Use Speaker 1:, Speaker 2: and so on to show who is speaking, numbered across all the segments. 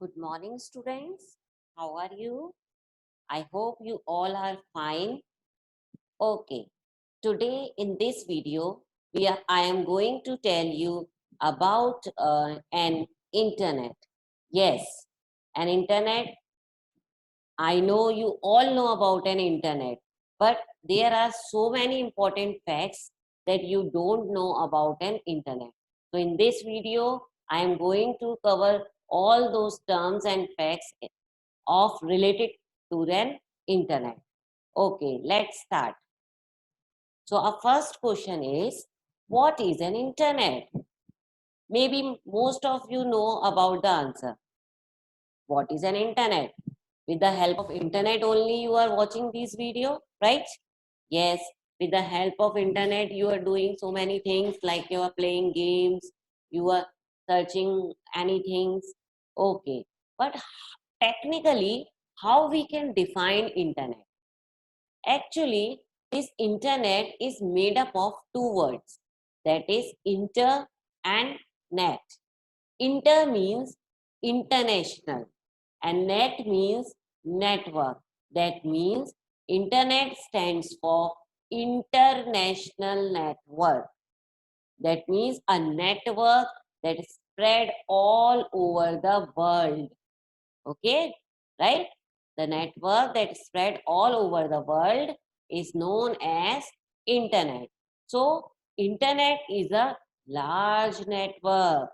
Speaker 1: Good morning, students. How are you? I hope you all are fine. Okay. Today in this video, I am going to tell you about an internet. Yes, an internet. I know you all know about an internet, but there are so many important facts that you don't know about an internet. So in this video, I am going to cover all those terms and facts of related to an internet. Okay, let's start. So our first question is, what is an internet? Maybe most of you know about the answer. What is an internet? With the help of internet only you are watching this video, right? Yes, with the help of internet you are doing so many things, like you are playing games, you are searching anything. Okay, but technically, how we can define internet? Actually, this internet is made up of two words, that is inter and net. Inter means international and net means network. That means internet stands for international network. That means a network that is spread all over the world. Okay, right? The network that is spread all over the world is known as internet. So internet is a large network.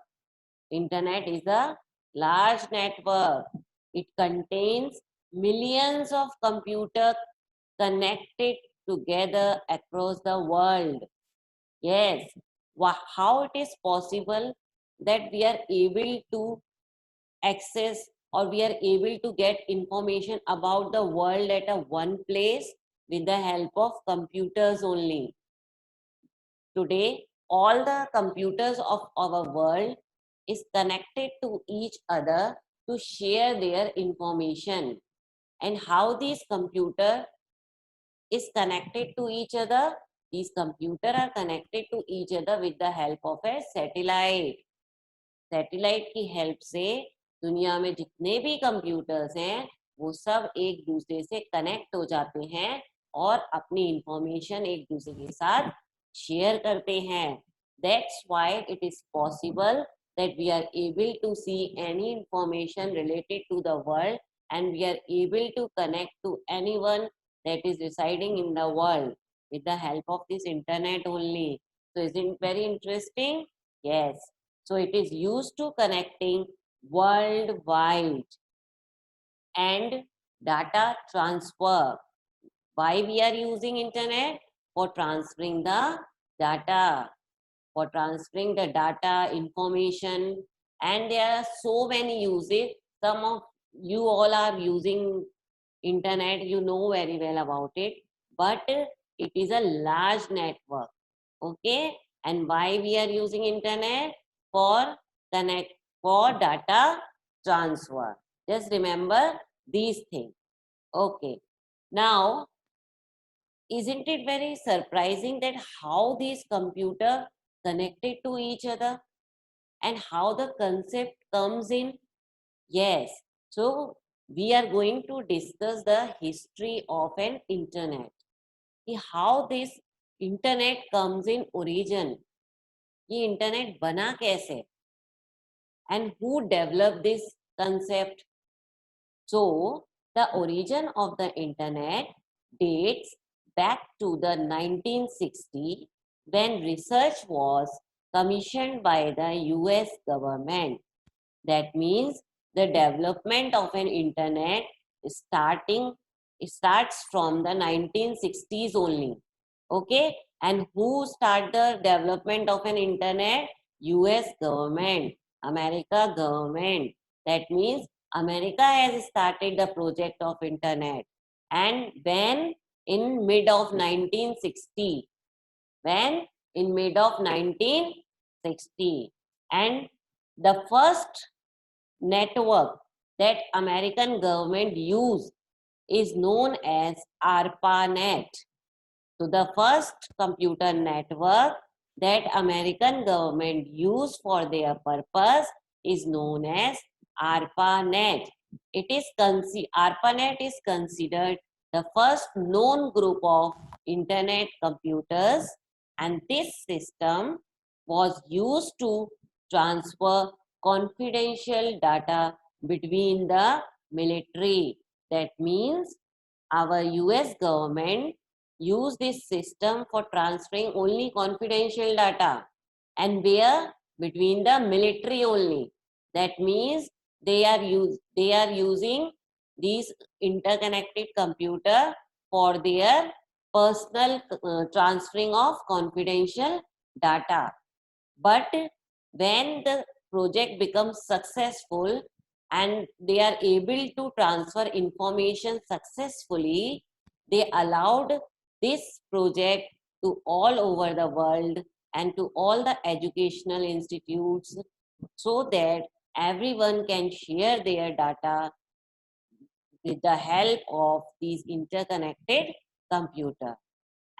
Speaker 1: Internet is a large network. It contains millions of computers connected together across the world. Yes, how it is possible that we are able to access, or we are able to get information about the world at a one place with the help of computers only. Today, all the computers of our world is connected to each other to share their information. And how these computer is connected to each other? These computer are connected to each other with the help of a satellite. Satellite की help से दुनिया में जितने भी computers हैं वो सब एक दूसरे से कनेक्ट हो जाते हैं और अपनी इंफॉर्मेशन एक दूसरे के साथ शेयर करते हैं. That's why it is possible that we are able to see any information related to the world, and we are able to connect to anyone that is residing in the world with the help of this internet only. So isn't it very interesting? Yes. So it is used to connecting worldwide and data transfer. Why we are using internet? For transferring the data, for transferring the data, information, and there are so many uses. Some of you all are using internet, you know very well about it, but it is a large network. Okay, and why we are using internet? For connect, for data transfer. Just remember these things. Okay, now isn't it very surprising that how these computer connected to each other and how the concept comes in? Yes, so we are going to discuss the history of an internet. How this internet comes in origin. ये internet बना कैसे? And who developed this concept? So the origin of the internet dates back to the 1960, when research was commissioned by the US government. That means the development of an internet starts from the 1960s only. Okay, and who start the development of an internet? US government, America government. That means America has started the project of internet. And when in mid of 1960, when in mid of 1960, and the first network that American government used is known as ARPANET. So the first computer network that American government used for their purpose is known as ARPANET. ARPANET is considered the first known group of internet computers, and this system was used to transfer confidential data between the military. That means our US government use this system for transferring only confidential data, and where between the military only. That means they are using these interconnected computer for their personal transferring of confidential data. But when the project becomes successful and they are able to transfer information successfully, they allowed this project to all over the world and to all the educational institutes, so that everyone can share their data with the help of these interconnected computer.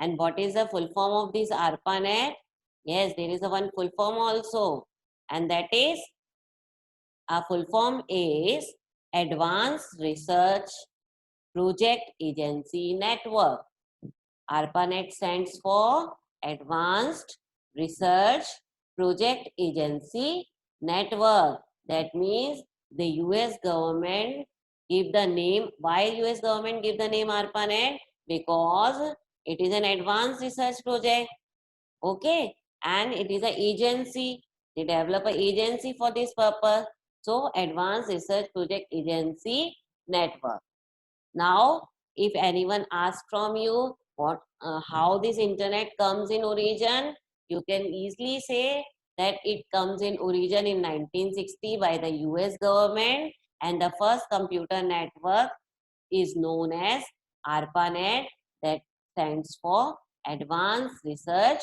Speaker 1: And what is the full form of this ARPANET? Yes, there is a one full form also, and that is, a full form is Advanced Research Project Agency Network. ARPANET stands for Advanced Research Project Agency Network. That means the US government give the name. Why US government give the name ARPANET? Because it is an advanced research project. Okay, and it is an agency. They develop an agency for this purpose. So Advanced Research Project Agency Network. Now, if anyone asks from you how this internet comes in origin, you can easily say that it comes in origin in 1960 by the US government, and the first computer network is known as ARPANET, that stands for Advanced Research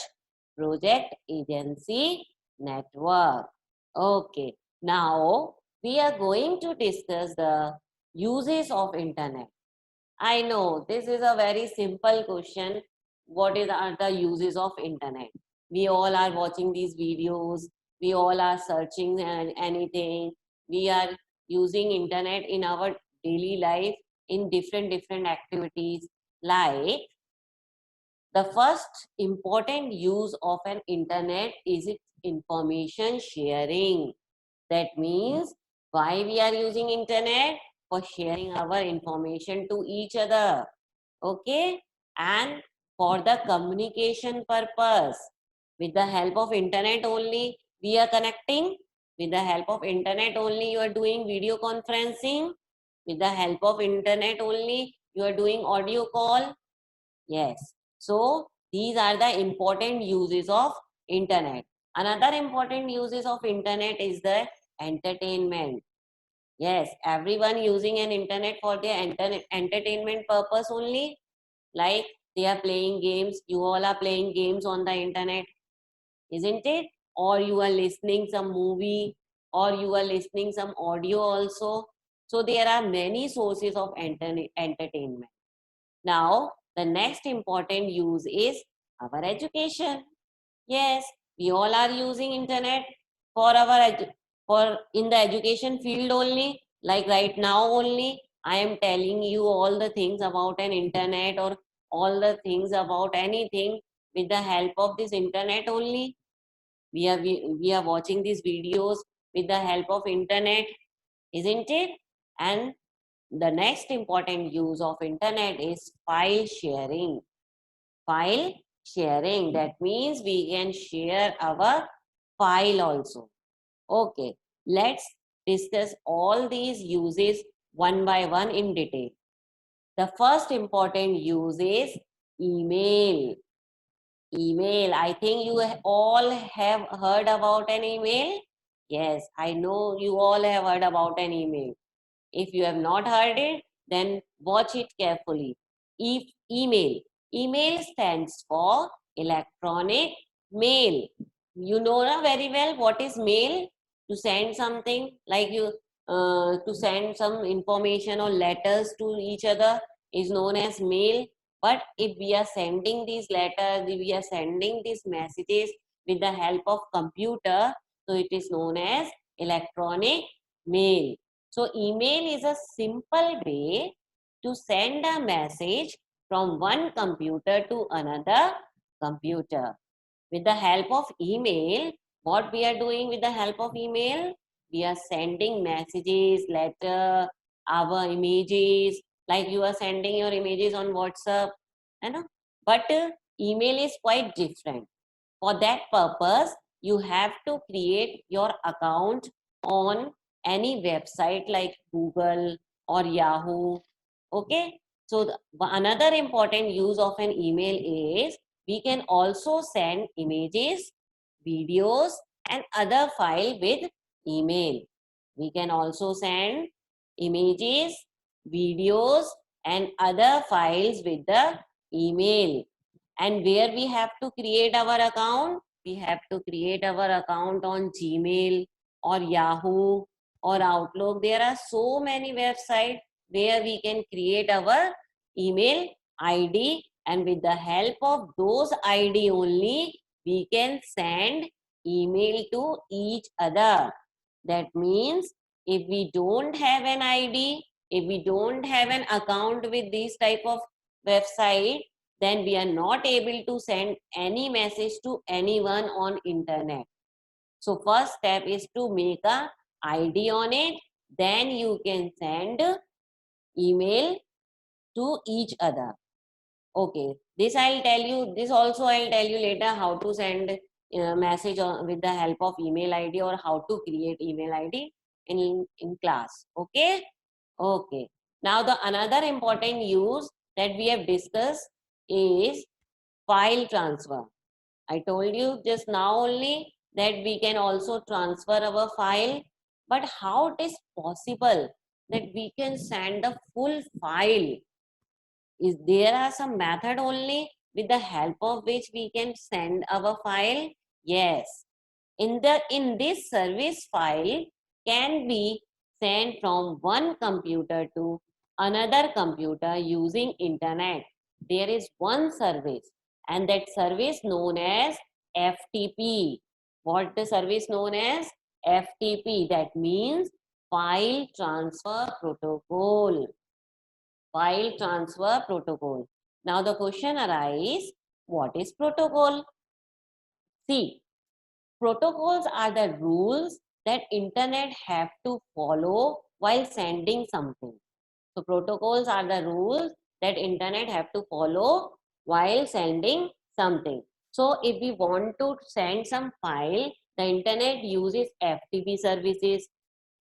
Speaker 1: Project Agency Network. Okay, now we are going to discuss the uses of internet. I know this is a very simple question. What are the uses of internet? We all are watching these videos. We all are searching anything. We are using internet in our daily life in different activities. Like, the first important use of an internet is its information sharing. That means, why we are using internet? For sharing our information to each other. Okay, and for the communication purpose. With the help of internet only we are connecting. With the help of internet only you are doing video conferencing. With the help of internet only you are doing audio call. Yes, so these are the important uses of internet. Another important uses of internet is the entertainment. Yes, everyone using an internet for their entertainment purpose only. Like, they are playing games. You all are playing games on the internet, isn't it? Or you are listening some movie, or you are listening some audio also. So there are many sources of entertainment. Now, the next important use is our education. Yes, we all are using internet for for in the education field only. Like right now only, I am telling you all the things about an internet, or all the things about anything with the help of this internet only. We are watching these videos with the help of internet, isn't it? And the next important use of internet is file sharing. File sharing, that means we can share our file also. Okay, let's discuss all these uses one by one in detail. The first important use is email. Email, I think you all have heard about an email. Yes, I know you all have heard about an email. If you have not heard it, then watch it carefully. If email stands for electronic mail. You know very well what is mail. To send something, like to send some information or letters to each other is known as mail. But if we are sending these letters, if we are sending these messages with the help of computer, so it is known as electronic mail. So email is a simple way to send a message from one computer to another computer. With the help of email, what we are doing with the help of email? We are sending messages, letter, our images, like you are sending your images on WhatsApp, you know. But email is quite different. For that purpose, you have to create your account on any website like Google or Yahoo. Okay. So another important use of an email is we can also send images, videos, and other file with email. We can also send images, videos, and other files with the email. And where we have to create our account? We have to create our account on Gmail or Yahoo or Outlook. There are so many websites where we can create our email ID, and with the help of those ID only, we can send email to each other. That means if we don't have an ID, if we don't have an account with this type of website, then we are not able to send any message to anyone on internet. So first step is to make a ID on it, then you can send email to each other. Okay, this I'll tell you, this also I'll tell you later how to send message with the help of email ID, or how to create email ID in class. Okay. Okay. Now the another important use that we have discussed is file transfer. I told you just now only that we can also transfer our file, but how it is possible that we can send a full file? Is there are some method only with the help of which we can send our file? Yes. In this service, file can be sent from one computer to another computer using internet. There is one service, and that service known as FTP. What the service known as? FTP. That means file transfer protocol. File transfer protocol. Now the question arises, what is protocol? See, protocols are the rules that internet have to follow while sending something. So protocols are the rules that internet have to follow while sending something. So if we want to send some file, the internet uses FTP services.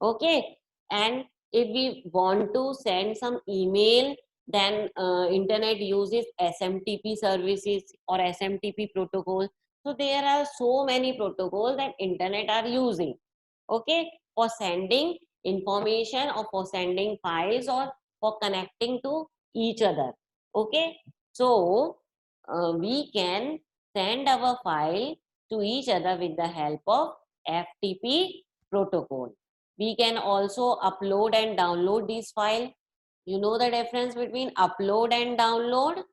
Speaker 1: Okay. And if we want to send some email, then internet uses SMTP services or SMTP protocol. So there are so many protocols that internet are using. Okay. For sending information or for sending files or for connecting to each other. Okay. So we can send our file to each other with the help of FTP protocol. We can also upload and download this file. You know the difference between upload and download?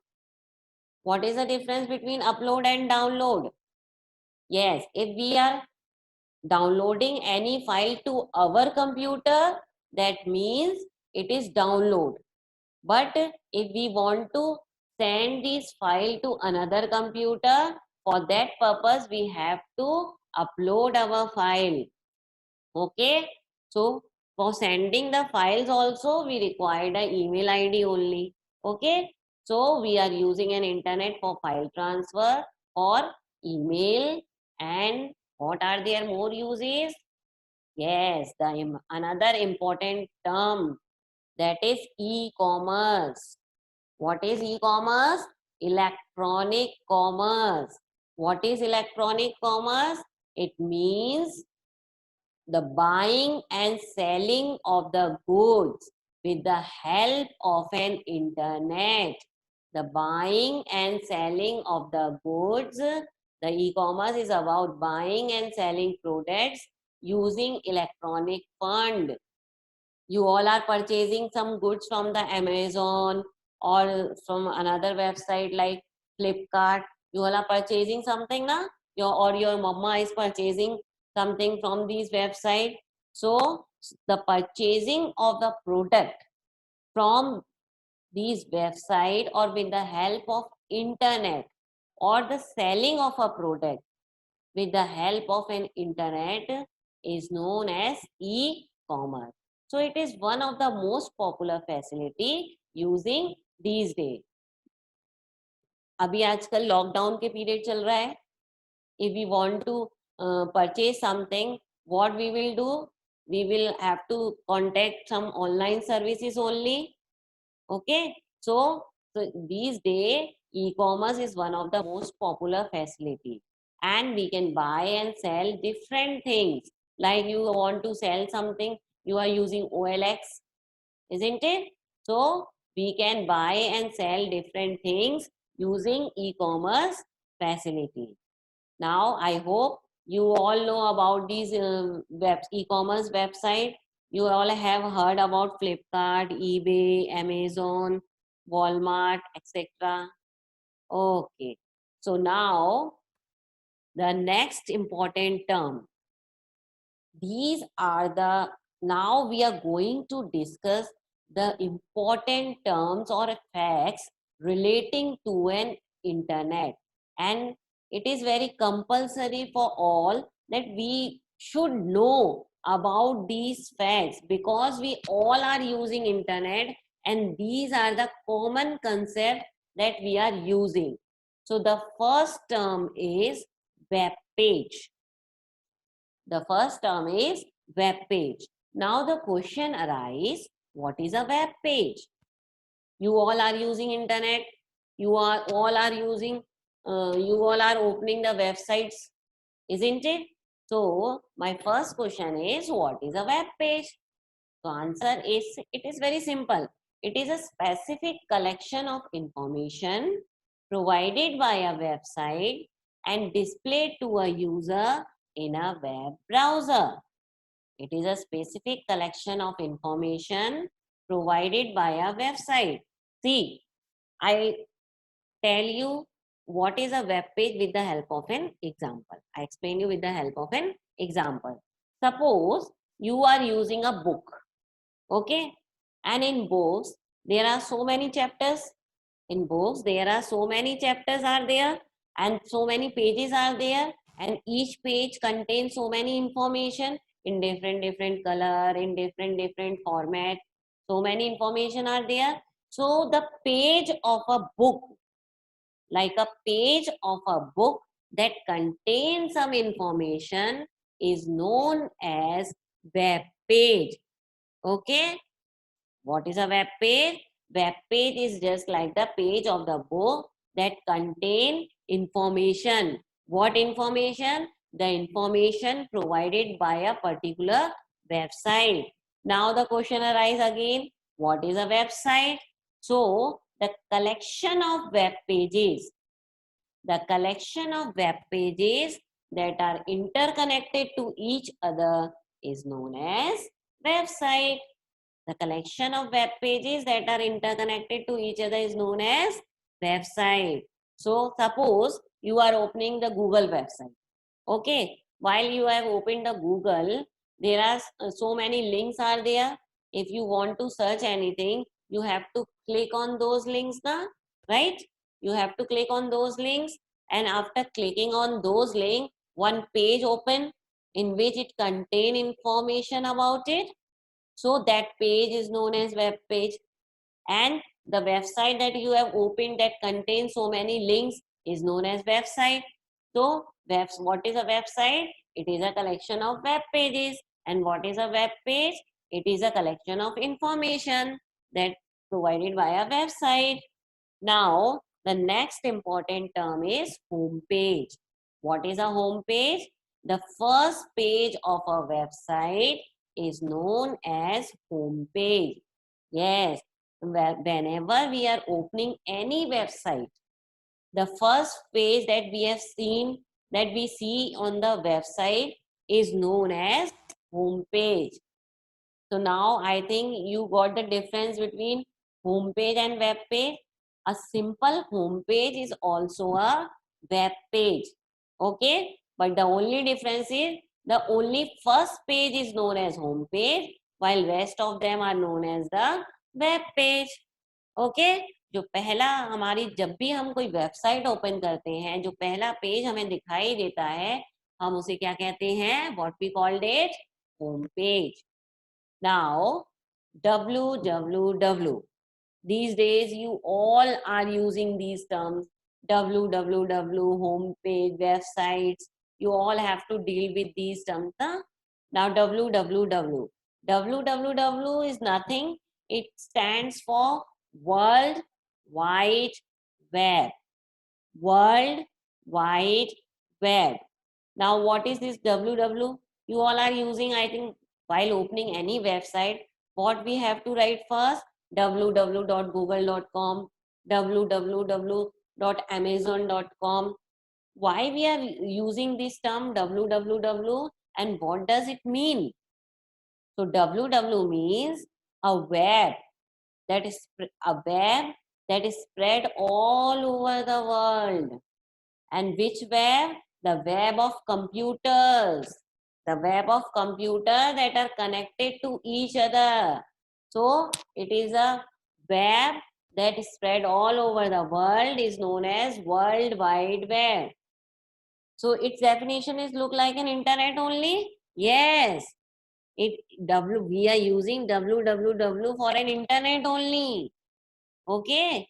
Speaker 1: What is the difference between upload and download? Yes, if we are downloading any file to our computer, that means it is download. But if we want to send this file to another computer, for that purpose we have to upload our file. Okay. So for sending the files also we require the email ID only. Okay. So we are using an internet for file transfer or email. And what are their more uses? Yes, another important term, that is e-commerce. What is e-commerce? Electronic commerce. What is electronic commerce? It means the buying and selling of the goods with the help of an internet. The buying and selling of the goods, the e-commerce is about buying and selling products using electronic fund. You all are purchasing some goods from the Amazon or from another website like Flipkart. You all are purchasing something, na? Or your mama is purchasing something from these website. So the purchasing of the product from these website or with the help of internet, or the selling of a product with the help of an internet is known as e-commerce. So it is one of the most popular facility using these days. अभी आजकल lockdown के period चल रहा है. If we want to purchase something, what we will do? We will have to contact some online services only. Okay, so these days e-commerce is one of the most popular facility, and we can buy and sell different things. Like you want to sell something, you are using OLX, isn't it? So we can buy and sell different things using e-commerce facility. Now I hope you all know about these e-commerce website. You all have heard about Flipkart, eBay, Amazon, Walmart, etc. Okay. So now the next important term. These are the, now we are going to discuss the important terms or facts relating to an internet, and it is very compulsory for all that we should know about these facts, because we all are using internet and these are the common concept that we are using. So the first term is web page. The first term is web page. Now the question arises, what is a web page? You all are using internet. You are all are using, you all are opening the websites, isn't it? So my first question is, what is a web page? The answer is, it is very simple. It is a specific collection of information provided by a website and displayed to a user in a web browser. It is a specific collection of information provided by a website. See, I tell you what is a web page with the help of an example. I explain you with the help of an example. Suppose you are using a book, okay? And in books, there are so many chapters. In books, there are so many chapters are there and so many pages are there, and each page contains so many information in different color, in different format. So many information are there. So the page of a book, like a page of a book that contains some information, is known as web page. Okay, what is a web page? Web page is just like the page of the book that contain information. What information? The information provided by a particular website. Now the question arises again, what is a website? So the collection of web pages, the collection of web pages that are interconnected to each other is known as website. The collection of web pages that are interconnected to each other is known as website. So suppose you are opening the Google website. Okay, while you have opened the Google, there are so many links are there. If you want to search anything, you have to click on those links now, right? You have to click on those links, and after clicking on those links, one page open in which it contain information about it. So that page is known as web page, and the website that you have opened that contains so many links is known as website. So what is a website? It is a collection of web pages. And what is a web page? It is a collection of information that provided by a website. Now the next important term is home page. What is a home page? The first page of a website is known as home page. Yes, whenever we are opening any website, the first page that we have seen, that we see on the website, is known as home page. So now I think you got the difference between home page and web page. A simple home page is also a web page. Okay, but the only difference is The only first page is known as home page, while rest of them are known as the web page. Okay? जो पहला हमारी जब भी हम कोई website open करते हैं, जो पहला पेज हमें दिखाई देता है, हम उसे क्या कहते हैं? What we called it? Home page. Now, www. These days, you all are using these terms. www, homepage, websites. You all have to deal with these terms. Huh? Now, www. www is nothing. It stands for World Wide Web. World Wide Web. Now, what is this www? You all are using, I think, while opening any website, what we have to write first? www.google.com, www.amazon.com. Why we are using this term www and what does it mean? So www means a web that is spread all over the world. And which web? The web of computers. The web of computers that are connected to each other. So it is a web that is spread all over the world is known as World Wide Web. So its definition is look like an internet only? Yes. We are using www for an internet only. Okay.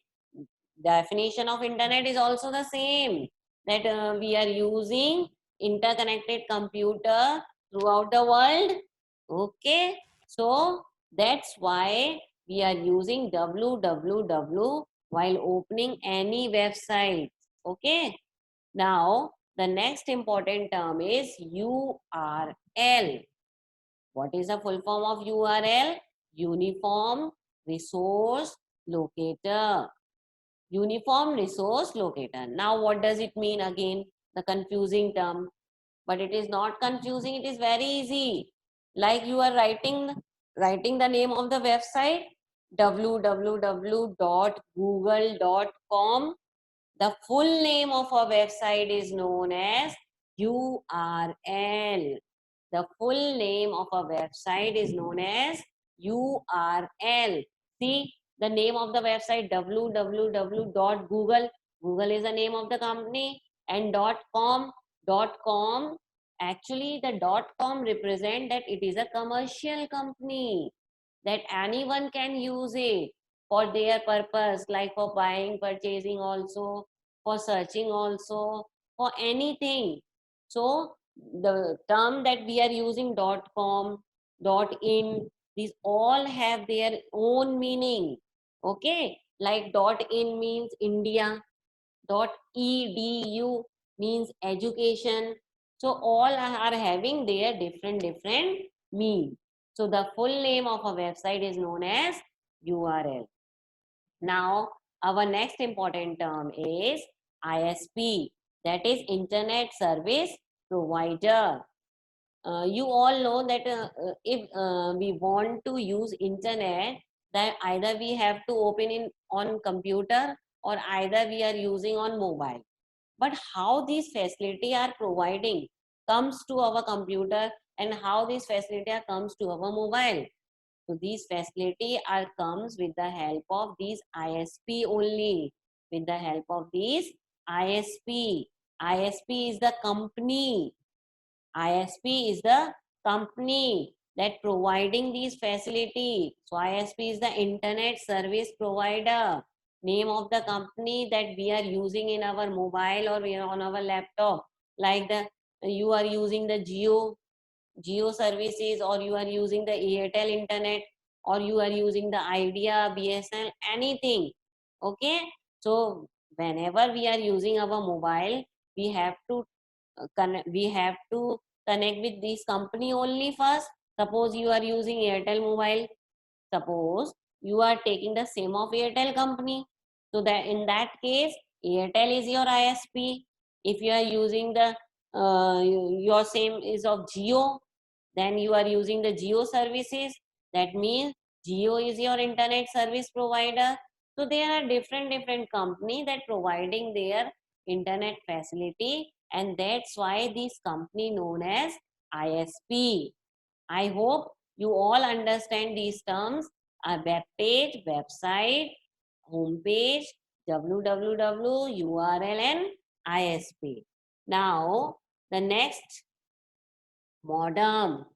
Speaker 1: Definition of internet is also the same, that we are using interconnected computer throughout the world. Okay, so that's why we are using www while opening any website. Okay, now the next important term is URL. What is the full form of URL? Uniform Resource Locator. Uniform Resource Locator. Now, what does it mean again? The confusing term. But it is not confusing, it is very easy. Like you are writing the name of the website, www.google.com. The full name of a website is known as URL. The full name of a website is known as URL. See, the name of the website www.google. Google is the name of the company, and .com. Actually, the .com represent that it is a commercial company, that anyone can use it for their purpose, like for buying, purchasing also, for searching also, for anything. So the term that we are using .com, .in, these all have their own meaning. Okay, like .in means India, .edu means education. So all are having their different mean. So the full name of a website is known as URL. Now our next important term is ISP, that is Internet Service Provider. You all know that if we want to use internet, then either we have to open in on computer or either we are using on mobile. But how these facility are providing comes to our computer, and how this facility comes to our mobile. So these facility are comes with the help of these ISP only. With the help of these ISP. ISP is the company. ISP is the company that providing these facility. So ISP is the internet service provider. Name of the company that we are using in our mobile or we are on our laptop. Like you are using the Geo services, or you are using the Airtel internet, or you are using the Idea, BSNL, anything. Okay. So whenever we are using our mobile, we have to connect with this company only first. Suppose you are using Airtel mobile. Suppose you are taking the SIM of Airtel company. So that in that case, Airtel is your ISP. If you are using the your SIM is of Jio, then you are using the Jio services. That means Jio is your internet service provider. So there are different company that providing their internet facility, and that's why this company known as ISP. I hope you all understand these terms. A web page, website, home page, www, URL, and ISP. Now, the next, modem.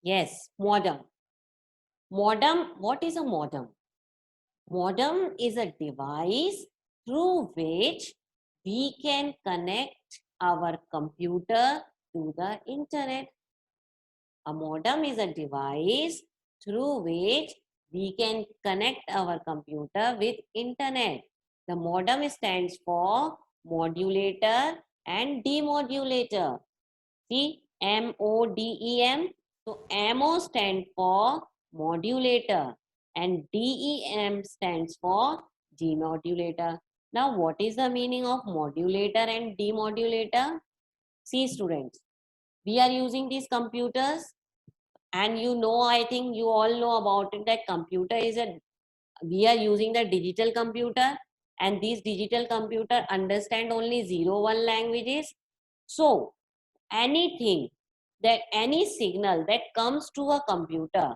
Speaker 1: Yes, modem. Modem, what is a modem? Modem is a device through which we can connect our computer to the internet. A modem is a device through which we can connect our computer with internet. The modem stands for modulator and demodulator. See, MODEM. So MO stands for modulator and DEM stands for demodulator. Now, what is the meaning of modulator and demodulator? See, students, we are using these computers, and you know, I think you all know about it, that computer is a, we are using the digital computer, and these digital computer understand only 0 1 languages. So anything, that any signal that comes to a computer,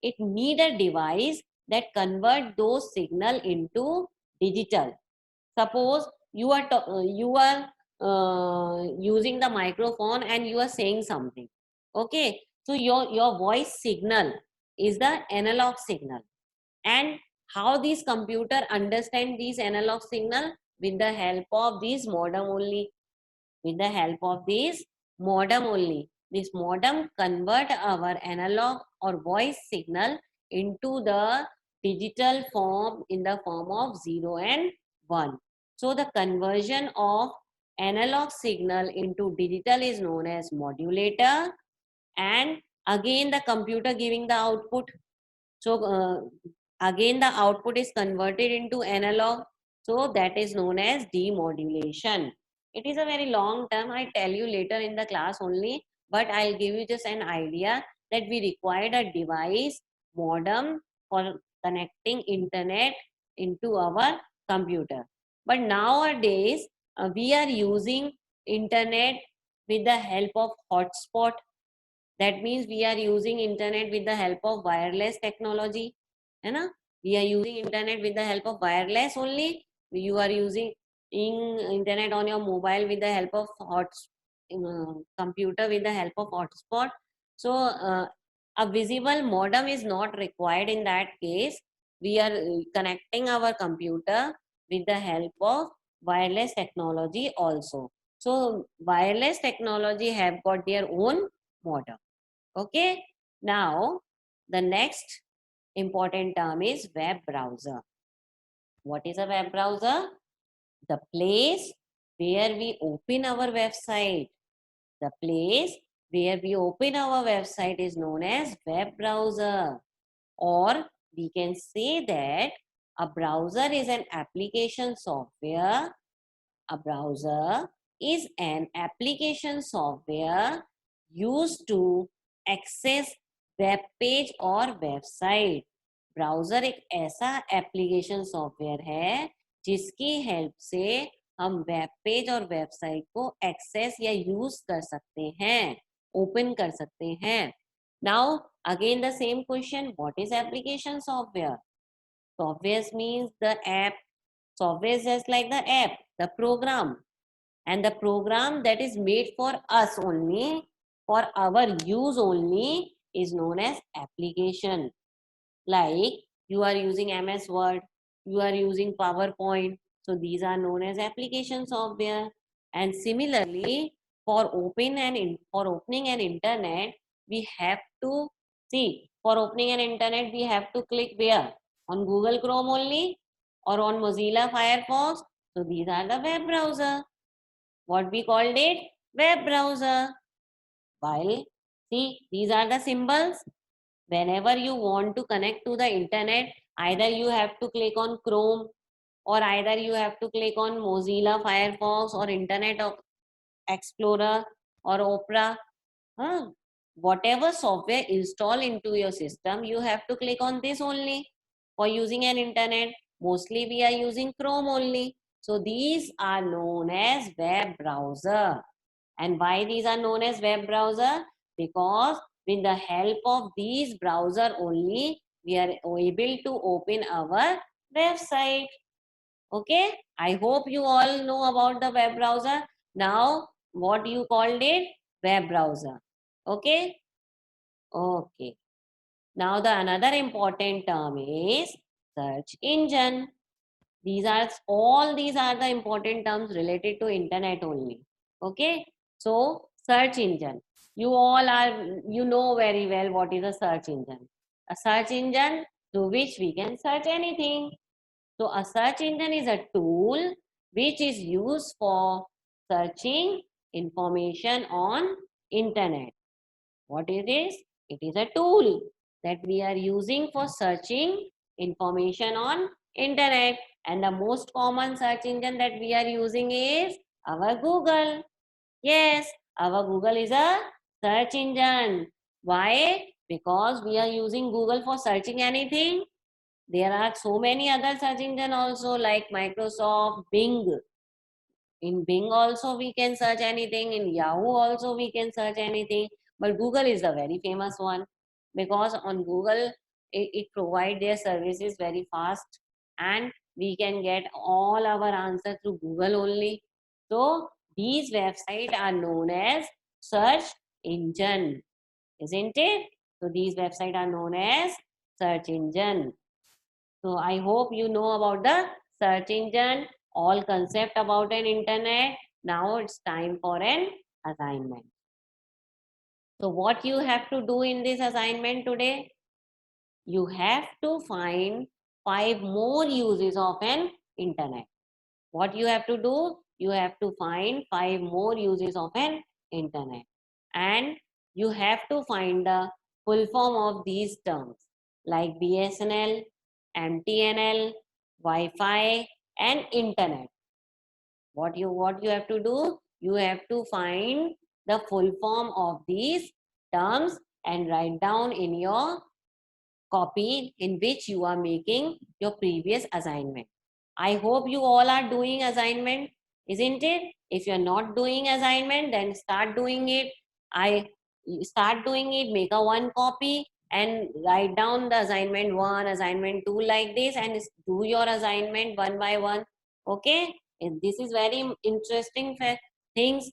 Speaker 1: it need a device that convert those signal into digital. Suppose you are using the microphone and you are saying something. Okay, so your voice signal is the analog signal, and how these computer understand these analog signal? With the help of these modem only. With the help of this modem only. This modem convert our analog or voice signal into the digital form in the form of 0 and 1. So the conversion of analog signal into digital is known as modulator, and again the computer giving the output. So again the output is converted into analog. So that is known as demodulation. It is a very long term. I tell you later in the class only, but I'll give you just an idea that we required a device, modem, for connecting internet into our computer. But nowadays we are using internet with the help of hotspot. That means we are using internet with the help of wireless technology, है ना? We are using internet with the help of wireless only. You are using internet on your mobile with the help of computer with the help of hotspot. So a visible modem is not required in that case. We are connecting our computer with the help of wireless technology also. So wireless technology have got their own modem. Okay, now the next important term is web browser. What is a web browser? The place where we open our website. The place where we open our website is known as web browser. Or we can say that a browser is an application software. A browser is an application software used to access web page और website. Browser एक ऐसा application software है जिसकी help से हम web page और website को access या यूज कर सकते हैं, ओपन कर सकते हैं. Now again the same question, what is application software? Software means the app. Software is just like the app, the program, and the program that is made for us only, for our use only, is known as application. Like you are using MS Word, you are using PowerPoint, so these are known as application software. And similarly, for opening an internet, we have to see, for opening an internet we have to click where? On Google Chrome only or on Mozilla Firefox. So these are the web browser. What we called it? Web browser. While see, these are the symbols. Whenever you want to connect to the internet, either you have to click on Chrome, or either you have to click on Mozilla Firefox or Internet Explorer or Opera. Huh? Whatever software install into your system, you have to click on this only. For using an internet, mostly we are using Chrome only. So these are known as web browser. And why these are known as web browser? Because with the help of these browser only, we are able to open our website. Okay, I hope you all know about the web browser. Now, what you called it? Web browser. Okay, okay. Now, the another important term is search engine. These are the important terms related to internet only. Okay, so search engine. You know very well what is a search engine. A search engine through which we can search anything. So a search engine is a tool which is used for searching information on internet. What is this? It is a tool that we are using for searching information on internet. And the most common search engine that we are using is our Google. Yes, our Google is a search engine. Why? Because we are using Google for searching anything. There are so many other search engine also like Microsoft, Bing. In Bing also we can search anything. In Yahoo also we can search anything. But Google is the very famous one because on Google it provides their services very fast and we can get all our answers through Google only. So these websites are known as search engine, isn't it? So these websites are known as search engine. So I hope you know about the search engine, all concept about an internet. Now it's time for an assignment. So what you have to do in this assignment today? You have to find 5 more uses of an internet. What you have to do? You have to find 5 more uses of an internet. And you have to find the full form of these terms like BSNL, MTNL, Wi-Fi, and internet. What you have to do? You have to find the full form of these terms and write down in your copy in which you are making your previous assignment. I hope you all are doing assignment, isn't it? If you're not doing assignment, then start doing it. I start doing it, make a one copy and write down the assignment one, assignment two like this and do your assignment one by one. Okay? And this is very interesting things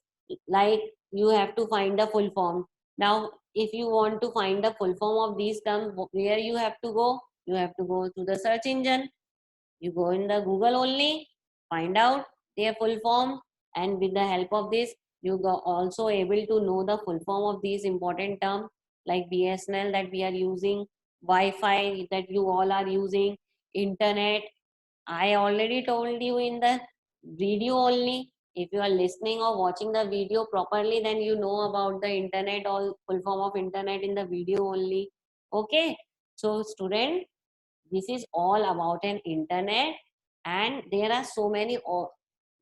Speaker 1: like you have to find the full form. Now, if you want to find the full form of these terms, where you have to go? You have to go to the search engine. You go in the Google only, find out their full form, and with the help of this, you go also able to know the full form of these important terms like BSNL that we are using, Wi-Fi that you all are using, internet. I already told you in the video only. If you are listening or watching the video properly, then you know about the internet, all full form of internet in the video only. Okay. So student, this is all about an internet and there are so many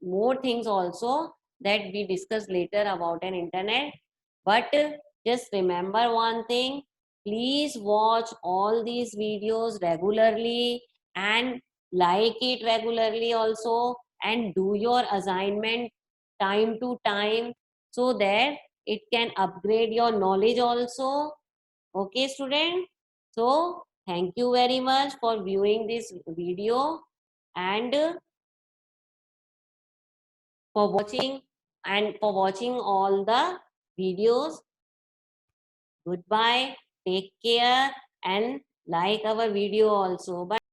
Speaker 1: more things also that we discuss later about an internet. But just remember one thing, please watch all these videos regularly and like it regularly also and do your assignment time to time so that it can upgrade your knowledge also. Okay, student? So, thank you very much for viewing this video and for watching all the videos. Goodbye, take care and like our video also. Bye.